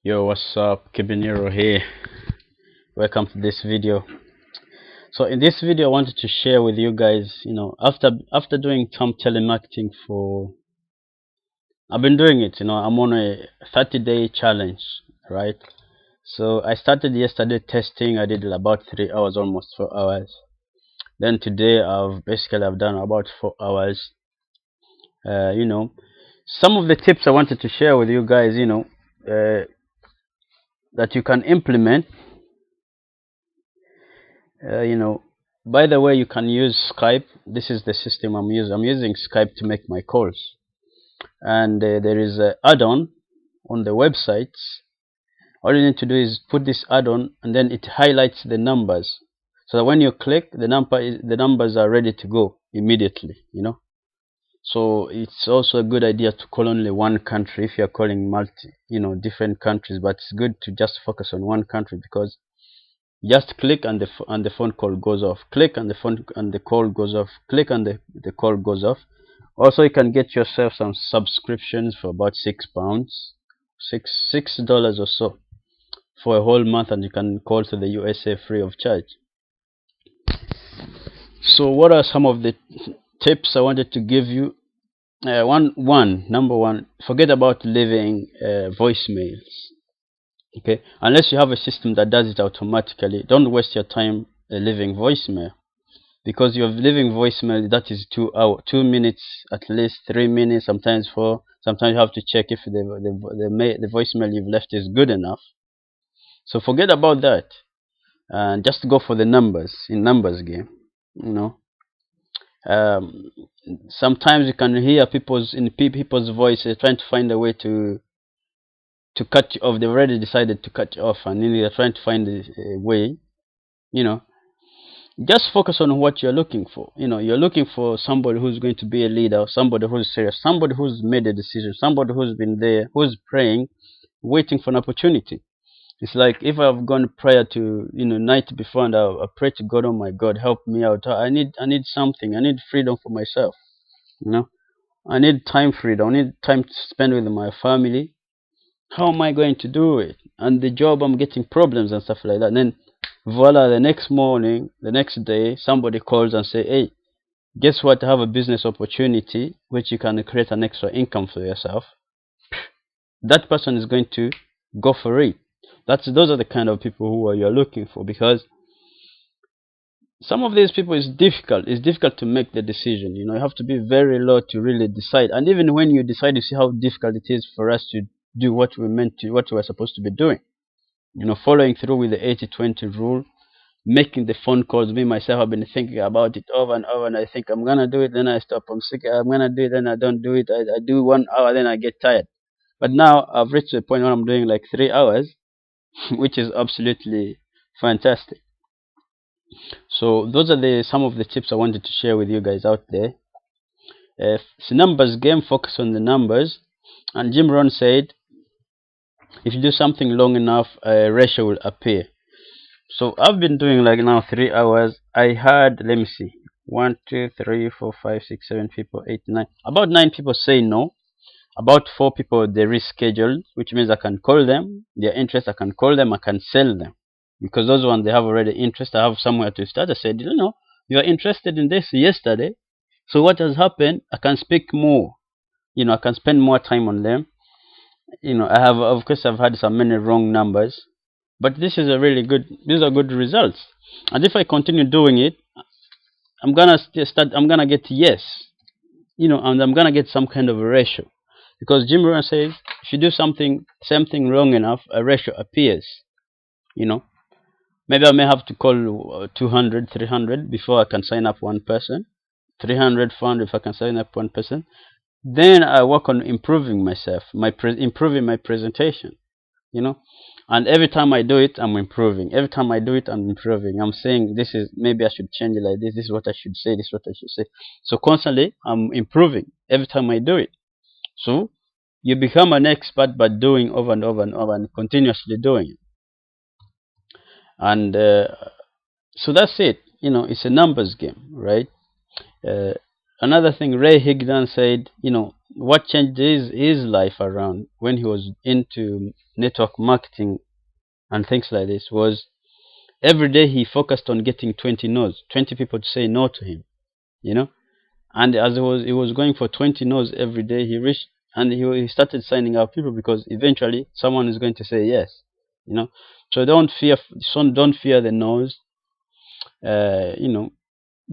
Yo, what's up? Kibinero here. Welcome to this video. So in this video, I wanted to share with you guys, after doing some telemarketing for, I've been doing it. I'm on a 30-day challenge, right? So I started yesterday testing. I did about 3 hours, almost 4 hours. Then today, I've done about 4 hours. Uh, you know, some of the tips I wanted to share with you guys, that you can implement. Uh, you know, by the way, you can use Skype. This is the system I'm using. I'm using Skype to make my calls, and there is a add-on on the website. All you need to do is put this add-on, and then it highlights the numbers, so that when you click, the numbers are ready to go immediately. So it's also a good idea to call only one country if you're calling different countries. But it's good to just focus on one country, because just click and the phone call goes off, click and the call goes off, click and the call goes off. Also, you can get yourself some subscriptions for about £6, $6 or so, for a whole month, and you can call to the USA free of charge. So what are some of the tips I wanted to give you? Number one, forget about leaving voicemails. Okay, unless you have a system that does it automatically, don't waste your time leaving voicemail, because you're leaving voicemail that is 2 minutes, at least 3 minutes, sometimes four. Sometimes you have to check if the voicemail you've left is good enough. So forget about that, and just go for the numbers in numbers game. you know um, Sometimes you can hear people's voices trying to find a way to cut you off. They've already decided to cut you off, and then they're trying to find a way. you know just focus on what you're looking for. You're looking for somebody who's going to be a leader, somebody who's serious, somebody who's made a decision, somebody who's been there, who's praying, waiting for an opportunity. It's like if I've gone prayer to night before, and I pray to God, oh my God, help me out. I need something. I need freedom for myself. you know I need time freedom. I need time to spend with my family. How am I going to do it? And the job, I'm getting problems and stuff like that. And then voila, the next morning, the next day, somebody calls and say, hey, guess what? I have a business opportunity which you can create an extra income for yourself. That person is going to go for it. Those are the kind of people who you're looking for, because some of these people, it's difficult to make the decision. You have to be very low to really decide. And even when you decide, you see how difficult it is for us to do what what we're supposed to be doing. Following through with the 80-20 rule, making the phone calls. Me myself, I've been thinking about it over and over, and I think I'm gonna do it, then I stop. I'm sick. I'm gonna do it, then I don't do it. I do 1 hour, then I get tired. But now I've reached the point where I'm doing like 3 hours, which is absolutely fantastic. So those are the some of the tips I wanted to share with you guys out there. It's a numbers game. Focus on the numbers. And Jim Rohn said, if you do something long enough, a ratio will appear. So I've been doing like now 3 hours. I had, let me see, 1, 2, 3, 4, 5, 6, 7 people, 8, 9, about 9 people say no. About 4 people they rescheduled, which means I can call them. Their interest, I can call them. I can sell them, because those ones, they have already interest. I have somewhere to start. I said, you are interested in this yesterday. So what has happened? I can speak more. I can spend more time on them. I have, of course, I've had some many wrong numbers, but this is a really good. These are good results. And if I continue doing it, I'm gonna start. I'm gonna get yes. And I'm gonna get some kind of a ratio, because Jim Rohn says if you do something wrong enough, a ratio appears. You know, maybe I may have to call 200, 300 before I can sign up one person. 300, 400 if I can sign up one person. Then I work on improving myself, improving my presentation. You know, and every time I do it, I'm improving. Every time I do it, I'm improving. I'm saying, this is, maybe I should change it like this. This is what I should say. This is what I should say. So constantly I'm improving every time I do it. So you become an expert by doing over and over and over and continuously doing it. And so that's it. It's a numbers game, right? uh, Another thing, Ray Higdon said, what changed his life around when he was into network marketing and things like this was every day he focused on getting 20 no's, 20 people to say no to him, you know. And as he was going for 20 no's every day, he reached, and he started signing up people because eventually someone is going to say yes, you know. So don't fear the no's. You know,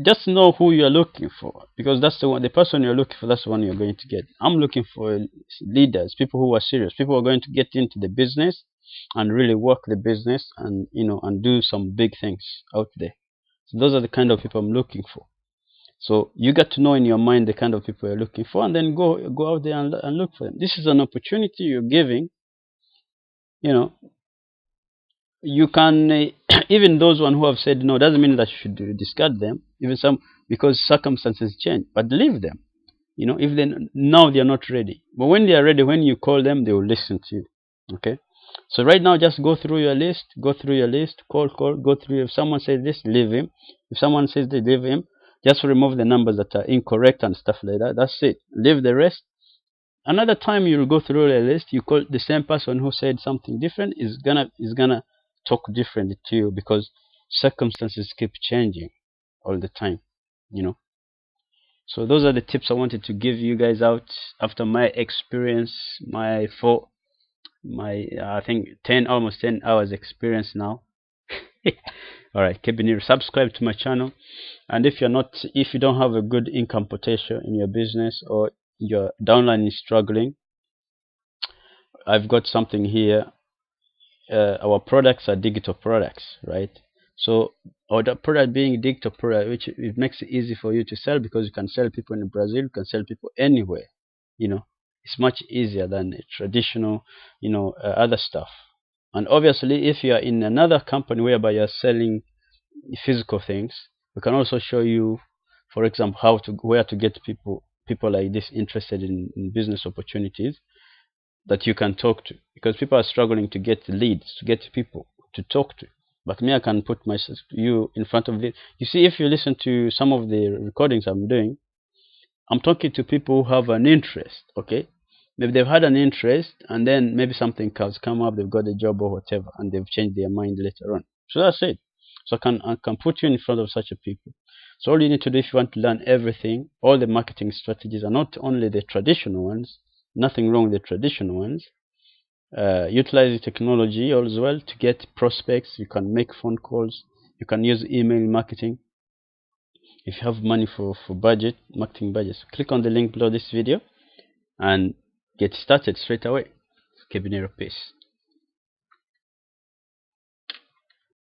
just know who you're looking for, because that's the person you're looking for, that's the one you're going to get. I'm looking for leaders, people who are serious, people who are going to get into the business and really work the business, and and do some big things out there. So those are the kind of people I'm looking for. So you got to know in your mind the kind of people you're looking for, and then go out there and look for them. This is an opportunity you're giving. You know, you can even those one who have said no doesn't mean that you should discard them. Even some, because circumstances change, but leave them. If they now they're not ready, but when they are ready, when you call them, they will listen to you. Okay. So right now, just go through your list. Call. Go through. If someone says this, leave him. If someone says they, leave him. Just remove the numbers that are incorrect and stuff like that. That's it. Leave the rest. Another time you'll go through the list, you call the same person who said something different is gonna talk differently to you, because circumstances keep changing all the time. You know. So those are the tips I wanted to give you guys out after my experience, my I think 10 almost 10 hours experience now. All right, keep it near. Subscribe to my channel, and if you don't have a good income potential in your business, or your downline is struggling, I've got something here. Our products are digital products, right? So, or the product being digital product, which it makes it easy for you to sell, because you can sell people in Brazil, you can sell people anywhere. It's much easier than traditional, other stuff. And obviously, if you are in another company whereby you're selling physical things, we can also show you, for example, where to get people like this interested in business opportunities that you can talk to, because people are struggling to get leads, to get people to talk to. But me, I can put you in front of it. You see, if you listen to some of the recordings I'm doing, I'm talking to people who have an interest. Okay, maybe they've had an interest, and then maybe something has come up, they've got a job or whatever, and they've changed their mind later on. So that's it. So I can put you in front of such a people. So all you need to do, if you want to learn everything, all the marketing strategies, are not only the traditional ones, nothing wrong with the traditional ones. Utilize the technology as well to get prospects. You can make phone calls. You can use email marketing. If you have money for marketing budgets, click on the link below this video and get started straight away. Keep it near. Peace.